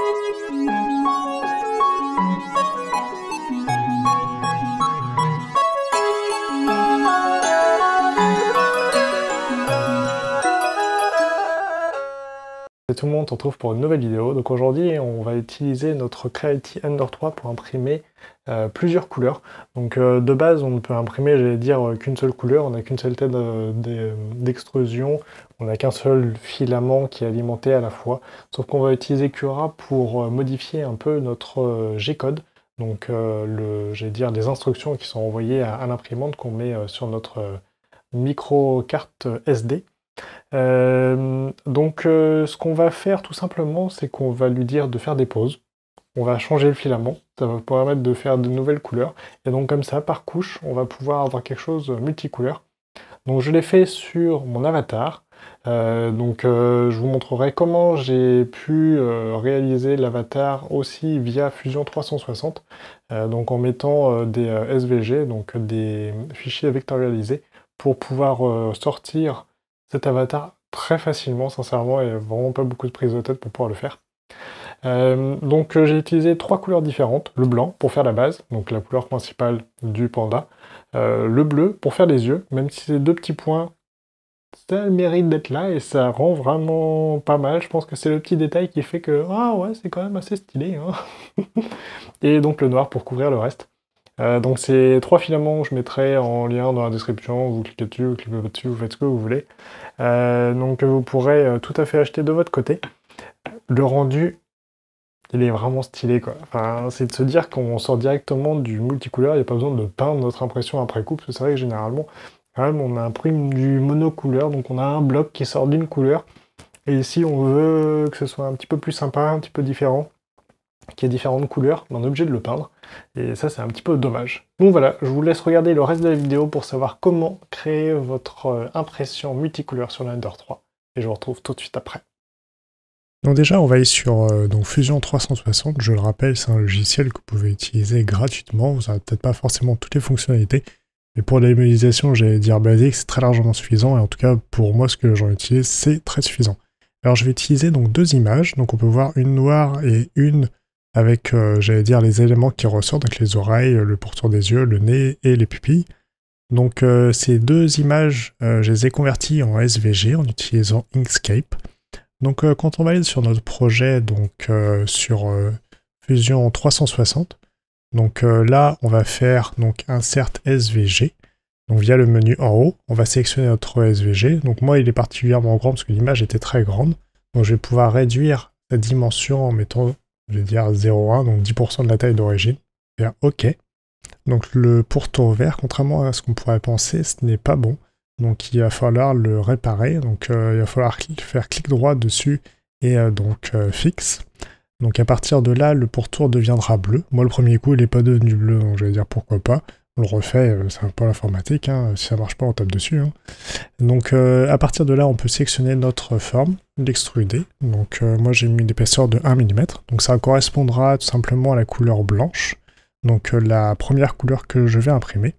Salut tout le monde, on se retrouve pour une nouvelle vidéo. Donc aujourd'hui, on va utiliser notre Creality Ender 3 pour imprimer plusieurs couleurs. Donc de base, on ne peut imprimer, j'allais dire, qu'une seule couleur. On n'a qu'une seule tête d'extrusion. On n'a qu'un seul filament qui est alimenté à la fois. Sauf qu'on va utiliser Cura pour modifier un peu notre G-code. Donc j'allais dire, les instructions qui sont envoyées à l'imprimante qu'on met sur notre micro-carte SD. Ce qu'on va faire tout simplement, c'est qu'on va lui dire de faire des pauses. On va changer le filament, ça va permettre de faire de nouvelles couleurs. Et donc comme ça, par couche, on va pouvoir avoir quelque chose multicouleur. Donc je l'ai fait sur mon avatar. Je vous montrerai comment j'ai pu réaliser l'avatar aussi via Fusion 360. Donc en mettant des SVG, donc des fichiers vectorialisés, pour pouvoir sortir cet avatar très facilement, sincèrement, et vraiment pas beaucoup de prise de tête pour pouvoir le faire. J'ai utilisé 3 couleurs différentes. Le blanc pour faire la base, donc la couleur principale du panda. Le bleu pour faire les yeux, même si c'est 2 petits points, ça a le mérite d'être là et ça rend vraiment pas mal. Je pense que c'est le petit détail qui fait que, ah ouais, c'est quand même assez stylé. Hein. Et donc le noir pour couvrir le reste. Donc ces 3 filaments, je mettrai en lien dans la description, vous cliquez dessus, vous cliquez dessus, vous faites ce que vous voulez. Vous pourrez tout à fait acheter de votre côté. Le rendu, il est vraiment stylé quoi. Enfin, c'est de se dire qu'on sort directement du multicouleur, il n'y a pas besoin de peindre notre impression après coup, parce que c'est vrai que généralement, quand même, on imprime du monocouleur, donc on a un bloc qui sort d'une couleur, et ici on veut que ce soit un petit peu plus sympa, un petit peu différent, qui ait différentes couleurs, mais on est obligé de le peindre. Et ça, c'est un petit peu dommage. Donc voilà, je vous laisse regarder le reste de la vidéo pour savoir comment créer votre impression multicouleur sur l'Ender 3. Et je vous retrouve tout de suite après. Donc déjà, on va aller sur Fusion 360. Je le rappelle, c'est un logiciel que vous pouvez utiliser gratuitement. Vous n'avez peut-être pas forcément toutes les fonctionnalités. Mais pour la modélisation, j'allais dire basique, c'est très largement suffisant. Et en tout cas, pour moi, ce que j'en utilise, c'est très suffisant. Alors je vais utiliser donc 2 images. Donc on peut voir une noire et une avec, j'allais dire, les éléments qui ressortent, avec les oreilles, le pourtour des yeux, le nez et les pupilles. Donc ces 2 images, je les ai converties en SVG en utilisant Inkscape. Donc quand on va aller sur notre projet, donc sur Fusion 360, donc là on va faire donc Insert SVG. Donc via le menu en haut, on va sélectionner notre SVG. Donc moi il est particulièrement grand parce que l'image était très grande. Donc je vais pouvoir réduire sa dimension en mettant, je vais dire 0,1, donc 10% de la taille d'origine. Faire OK. Donc le pourtour vert, contrairement à ce qu'on pourrait penser, ce n'est pas bon. Donc il va falloir le réparer. Donc il va falloir faire clic droit dessus et fixe. Donc à partir de là, le pourtour deviendra bleu. Moi le premier coup, il n'est pas devenu bleu, donc je vais dire pourquoi pas. On le refait, c'est un peu l'informatique, hein. Si ça marche pas, on tape dessus. Hein. Donc à partir de là, on peut sélectionner notre forme, l'extruder. Donc moi j'ai mis une épaisseur de 1 mm, donc ça correspondra tout simplement à la couleur blanche, donc la première couleur que je vais imprimer.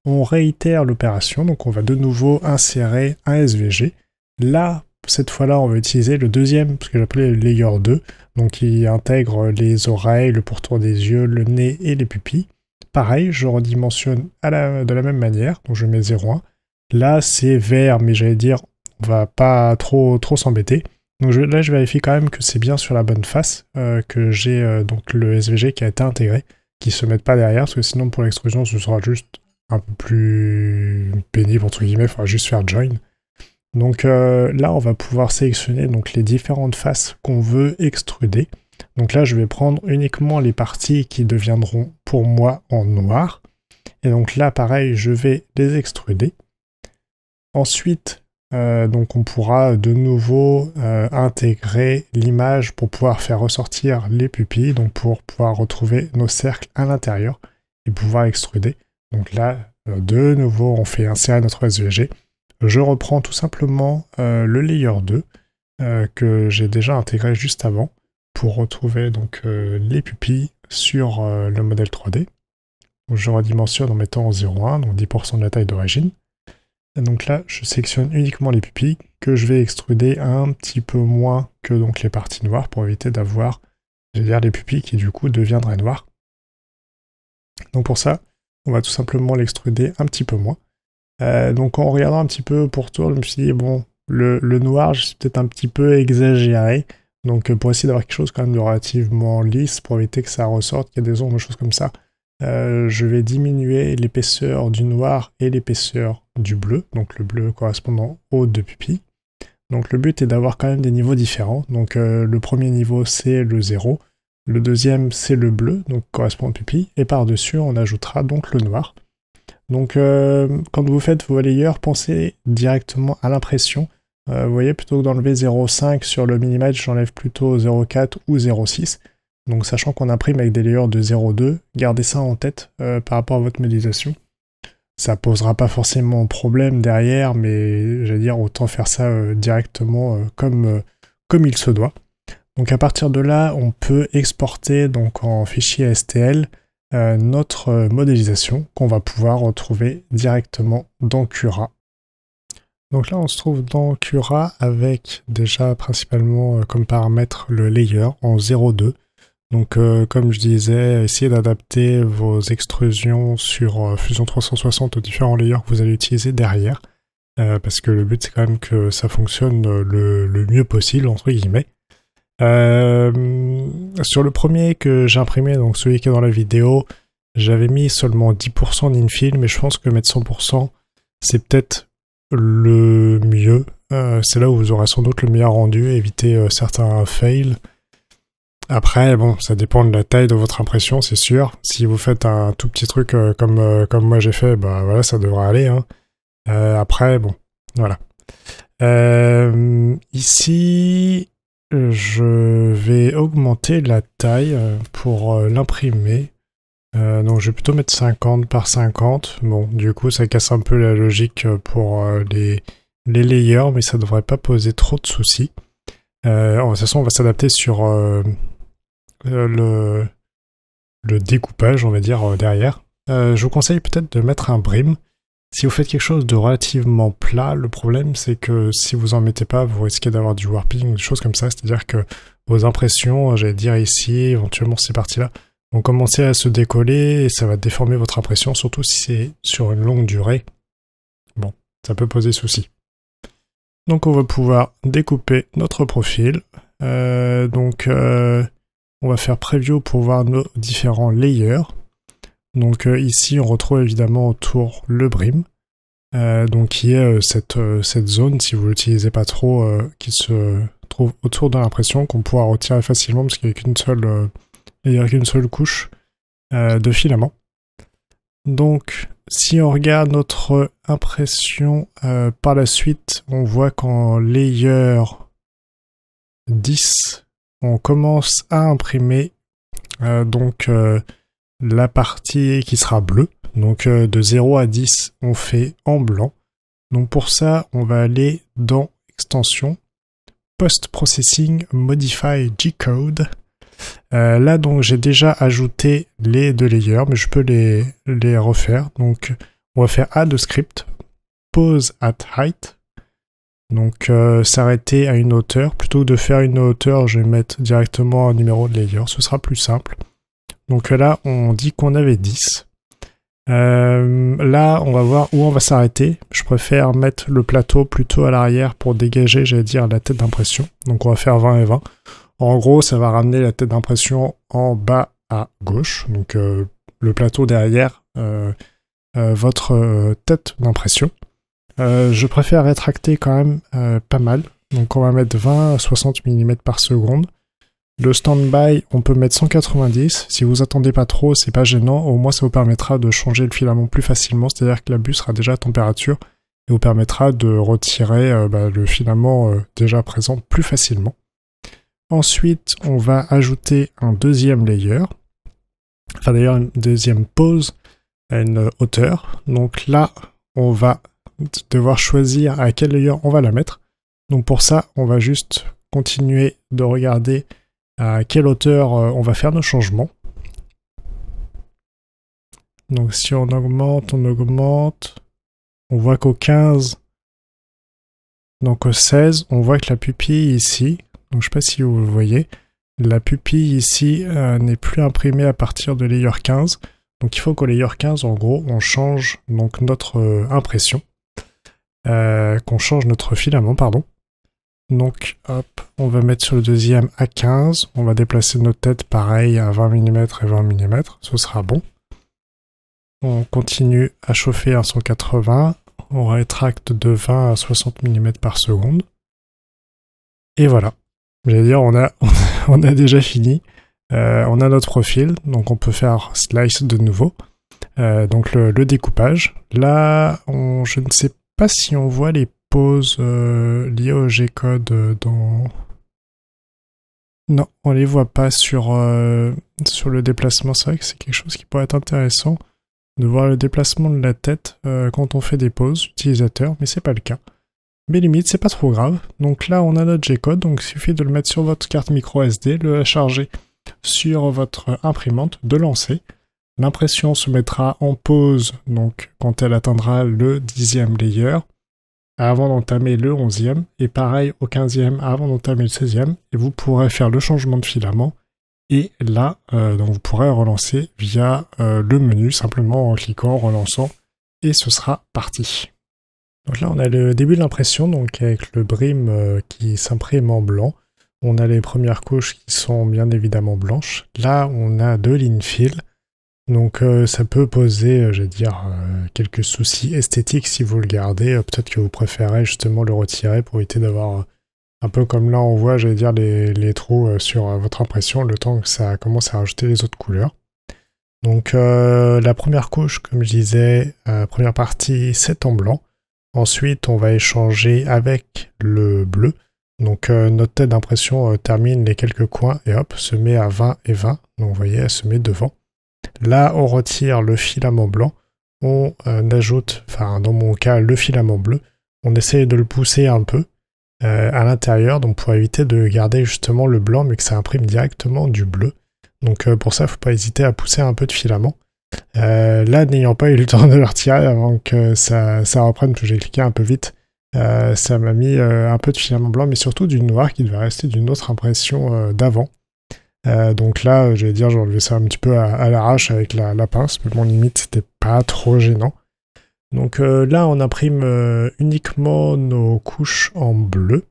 On réitère l'opération, donc on va de nouveau insérer un SVG. Là, cette fois-là, on va utiliser le deuxième, ce que j'appelais le layer 2, donc qui intègre les oreilles, le pourtour des yeux, le nez et les pupilles. Pareil, je redimensionne de la même manière, donc je mets 0,1. Là, c'est vert, mais j'allais dire, on va pas trop s'embêter. Donc là, je vérifie quand même que c'est bien sur la bonne face, que j'ai donc le SVG qui a été intégré, qui se mette pas derrière, parce que sinon pour l'extrusion, ce sera juste un peu plus pénible, entre guillemets, il faudra juste faire join. Donc là, on va pouvoir sélectionner donc, les différentes faces qu'on veut extruder. Donc là, je vais prendre uniquement les parties qui deviendront pour moi en noir. Et donc là, pareil, je vais les extruder. Ensuite, on pourra de nouveau intégrer l'image pour pouvoir faire ressortir les pupilles, donc pour pouvoir retrouver nos cercles à l'intérieur et pouvoir extruder. Donc là, de nouveau, on fait insérer notre SVG. Je reprends tout simplement le layer 2 que j'ai déjà intégré juste avant pour retrouver donc les pupilles sur le modèle 3D. Donc, je redimensionne en mettant 0,1, donc 10% de la taille d'origine. Donc là, je sélectionne uniquement les pupilles que je vais extruder un petit peu moins que donc les parties noires pour éviter d'avoir c'est-à-dire les pupilles qui du coup deviendraient noires. Donc pour ça, on va tout simplement l'extruder un petit peu moins. Donc en regardant un petit peu pour tour, je me suis dit, bon, le noir, c'est peut-être un petit peu exagéré. Donc pour essayer d'avoir quelque chose quand même de relativement lisse, pour éviter que ça ressorte, qu'il y ait des ombres, des choses comme ça, je vais diminuer l'épaisseur du noir et l'épaisseur du bleu, donc le bleu correspondant aux deux pupilles. Donc le but est d'avoir quand même des niveaux différents. Donc le premier niveau c'est le 0, le deuxième c'est le bleu, donc correspond aux pupilles, et par-dessus on ajoutera donc le noir. Donc quand vous faites vos layers, pensez directement à l'impression. Vous voyez, plutôt que d'enlever 0,5 sur le Minimatch, j'enlève plutôt 0,4 ou 0,6. Donc sachant qu'on imprime avec des layers de 0,2, gardez ça en tête par rapport à votre modélisation. Ça posera pas forcément problème derrière, mais j'allais dire autant faire ça directement comme il se doit. Donc à partir de là, on peut exporter donc en fichier STL notre modélisation qu'on va pouvoir retrouver directement dans Cura. Donc là, on se trouve dans Cura avec déjà principalement comme paramètre le layer en 0,2. Donc comme je disais, essayez d'adapter vos extrusions sur Fusion 360 aux différents layers que vous allez utiliser derrière. Parce que le but c'est quand même que ça fonctionne le mieux possible, entre guillemets. Sur le premier que j'ai imprimé, donc celui qui est dans la vidéo, j'avais mis seulement 10% d'infill, mais je pense que mettre 100%, c'est peut-être le mieux. C'est là où vous aurez sans doute le meilleur rendu, éviter certains fails. Après, bon, ça dépend de la taille de votre impression, c'est sûr. Si vous faites un tout petit truc comme moi j'ai fait, bah voilà, ça devrait aller. Hein. Après, bon, voilà. Ici, je vais augmenter la taille pour l'imprimer. Donc je vais plutôt mettre 50 par 50. Bon, du coup, ça casse un peu la logique pour les layers, mais ça devrait pas poser trop de soucis. De toute façon, on va s'adapter sur le découpage, on va dire, derrière. Je vous conseille peut-être de mettre un brim. Si vous faites quelque chose de relativement plat, le problème c'est que si vous en mettez pas, vous risquez d'avoir du warping ou des choses comme ça, c'est-à-dire que vos impressions, j'allais dire ici, éventuellement ces parties-là, vont commencer à se décoller et ça va déformer votre impression, surtout si c'est sur une longue durée. Bon, ça peut poser souci. Donc on va pouvoir découper notre profil. On va faire preview pour voir nos différents layers. Donc ici on retrouve évidemment autour le brim, qui est cette zone, si vous l'utilisez pas trop, qui se trouve autour de l'impression, qu'on pourra retirer facilement parce qu'il n'y a qu'une seule couche de filament. Donc si on regarde notre impression par la suite, on voit qu'en layer 10, on commence à imprimer la partie qui sera bleue. Donc de 0 à 10, on fait en blanc. Donc pour ça, on va aller dans Extension, Post-Processing, Modify G-Code. Là, donc, j'ai déjà ajouté les deux layers, mais je peux les refaire. Donc, on va faire Add Script, Pause at Height. Donc, s'arrêter à une hauteur. Plutôt que de faire une hauteur, je vais mettre directement un numéro de layer. Ce sera plus simple. Donc là, on dit qu'on avait 10. Là, on va voir où on va s'arrêter. Je préfère mettre le plateau plutôt à l'arrière pour dégager, j'allais dire, la tête d'impression. Donc on va faire 20 et 20. En gros, ça va ramener la tête d'impression en bas à gauche. Donc le plateau derrière votre tête d'impression. Je préfère rétracter quand même pas mal. Donc on va mettre 20 à 60 mm par seconde. Le stand-by, on peut mettre 190. Si vous attendez pas trop, c'est pas gênant. Au moins, ça vous permettra de changer le filament plus facilement. C'est-à-dire que la buse sera déjà à température et vous permettra de retirer le filament déjà présent plus facilement. Ensuite, on va ajouter un deuxième layer. Enfin d'ailleurs, une deuxième pause à une hauteur. Donc là, on va devoir choisir à quel layer on va la mettre. Donc pour ça, on va juste continuer de regarder à quelle hauteur on va faire nos changements. Donc si on augmente, on voit qu'au 15, donc au 16, on voit que la pupille ici, donc je ne sais pas si vous le voyez, La pupille ici n'est plus imprimée à partir de layer 15. Donc il faut qu'au layer 15, en gros, on change donc notre impression. Qu'on change notre filament, pardon. Donc hop, on va mettre sur le deuxième à 15. On va déplacer notre tête pareil à 20 mm et 20 mm. Ce sera bon. On continue à chauffer à 180. On rétracte de 20 à 60 mm par seconde. Et voilà. J'allais dire, on a déjà fini. On a notre profil, donc on peut faire slice de nouveau. Donc le découpage. Là, je ne sais pas si on voit les poses liées au G-code dans... Non, on les voit pas sur le déplacement. C'est vrai que c'est quelque chose qui pourrait être intéressant de voir le déplacement de la tête quand on fait des poses utilisateurs, mais c'est pas le cas. Mais limite, c'est pas trop grave. Donc là, on a notre G-code, donc il suffit de le mettre sur votre carte micro SD, de la charger sur votre imprimante, de lancer. L'impression se mettra en pause, donc quand elle atteindra le 10e layer, avant d'entamer le 11e, et pareil au 15e avant d'entamer le 16e, et vous pourrez faire le changement de filament. Et là, donc vous pourrez relancer via le menu, simplement en cliquant, en relançant, et ce sera parti. Donc là, on a le début de l'impression, donc avec le brim qui s'imprime en blanc. On a les premières couches qui sont bien évidemment blanches. Là, on a de l'infill. Donc ça peut poser, je vais dire, quelques soucis esthétiques si vous le gardez. Peut-être que vous préférez justement le retirer pour éviter d'avoir un peu comme là on voit, j'allais dire, les trous sur votre impression, le temps que ça commence à rajouter les autres couleurs. Donc la première couche, comme je disais, première partie, c'est en blanc. Ensuite, on va échanger avec le bleu. Donc notre tête d'impression termine les quelques coins et hop, se met à 20 et 20. Donc vous voyez, elle se met devant. Là, on retire le filament blanc. On ajoute, enfin dans mon cas, le filament bleu. On essaye de le pousser un peu à l'intérieur, donc pour éviter de garder justement le blanc, mais que ça imprime directement du bleu. Donc pour ça, il ne faut pas hésiter à pousser un peu de filament. Là, n'ayant pas eu le temps de le retirer avant que ça reprenne, parce que j'ai cliqué un peu vite, ça m'a mis un peu de filament blanc, mais surtout du noir qui devait rester d'une autre impression d'avant. Donc là, je vais dire, j'ai enlevé ça un petit peu à l'arrache avec la pince, mais bon, limite, c'était pas trop gênant. Donc là, on imprime uniquement nos couches en bleu.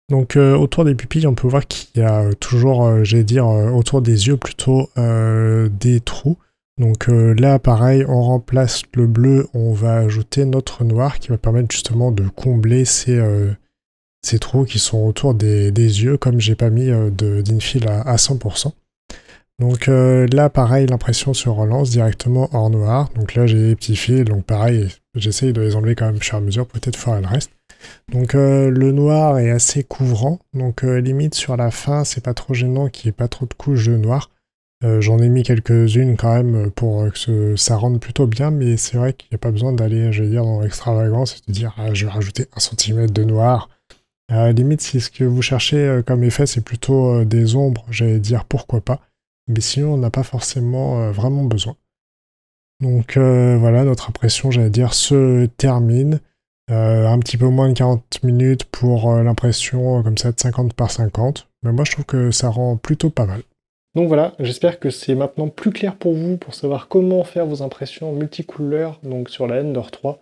Donc autour des pupilles, on peut voir qu'il y a toujours, j'allais dire, autour des yeux plutôt des trous. Donc là, pareil, on remplace le bleu, on va ajouter notre noir qui va permettre justement de combler ces trous qui sont autour des yeux, comme j'ai pas mis d'infill à 100%. Donc là, pareil, l'impression se relance directement hors noir. Donc là, j'ai des petits fils, donc pareil, j'essaye de les enlever quand même au fur et à mesure, peut-être faire le reste. Donc le noir est assez couvrant, donc limite sur la fin, c'est pas trop gênant qu'il n'y ait pas trop de couches de noir. J'en ai mis quelques-unes quand même pour que ça rende plutôt bien, mais c'est vrai qu'il n'y a pas besoin d'aller, je vais dire, dans l'extravagance et de dire ah, je vais rajouter 1 cm de noir. Limite, si ce que vous cherchez comme effet, c'est plutôt des ombres, j'allais dire pourquoi pas. Mais sinon, on n'a pas forcément vraiment besoin. Donc voilà, notre impression, j'allais dire, se termine. Un petit peu moins de 40 minutes pour l'impression comme ça de 50 par 50. Mais moi, je trouve que ça rend plutôt pas mal. Donc voilà, j'espère que c'est maintenant plus clair pour vous, pour savoir comment faire vos impressions multicouleurs donc sur la Ender 3,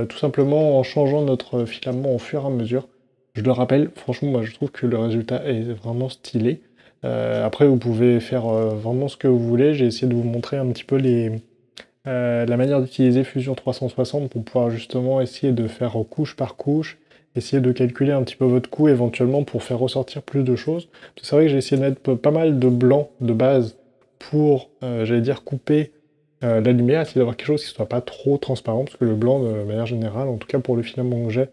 tout simplement en changeant notre filament au fur et à mesure. Je le rappelle, franchement, moi je trouve que le résultat est vraiment stylé. Après, vous pouvez faire vraiment ce que vous voulez. J'ai essayé de vous montrer un petit peu la manière d'utiliser Fusion 360 pour pouvoir justement essayer de faire couche par couche, essayer de calculer un petit peu votre coût éventuellement pour faire ressortir plus de choses. C'est vrai que j'ai essayé de mettre pas mal de blanc de base pour, j'allais dire, couper la lumière, essayer d'avoir quelque chose qui ne soit pas trop transparent, parce que le blanc, de manière générale, en tout cas pour le filament que j'ai,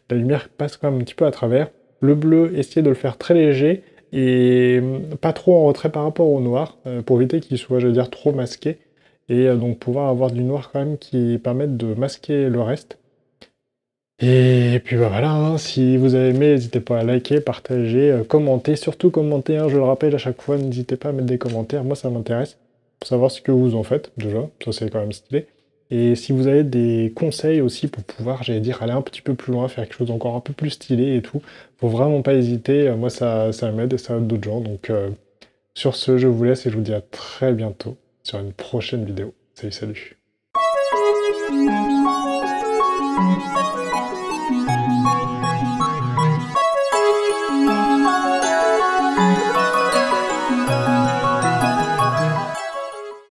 la lumière passe quand même un petit peu à travers. Le bleu, essayer de le faire très léger et pas trop en retrait par rapport au noir, pour éviter qu'il soit, j'allais dire, trop masqué. Et donc pouvoir avoir du noir quand même qui permette de masquer le reste. Et puis bah voilà, hein, si vous avez aimé, n'hésitez pas à liker, partager, commenter, surtout commenter, hein, je le rappelle à chaque fois, n'hésitez pas à mettre des commentaires, moi ça m'intéresse, pour savoir ce que vous en faites, déjà, ça c'est quand même stylé. Et si vous avez des conseils aussi pour pouvoir, j'allais dire, aller un petit peu plus loin, faire quelque chose d'encore un peu plus stylé et tout, faut vraiment pas hésiter. Moi, ça m'aide et ça aide d'autres gens. Donc, sur ce, je vous laisse et je vous dis à très bientôt sur une prochaine vidéo. Salut, salut.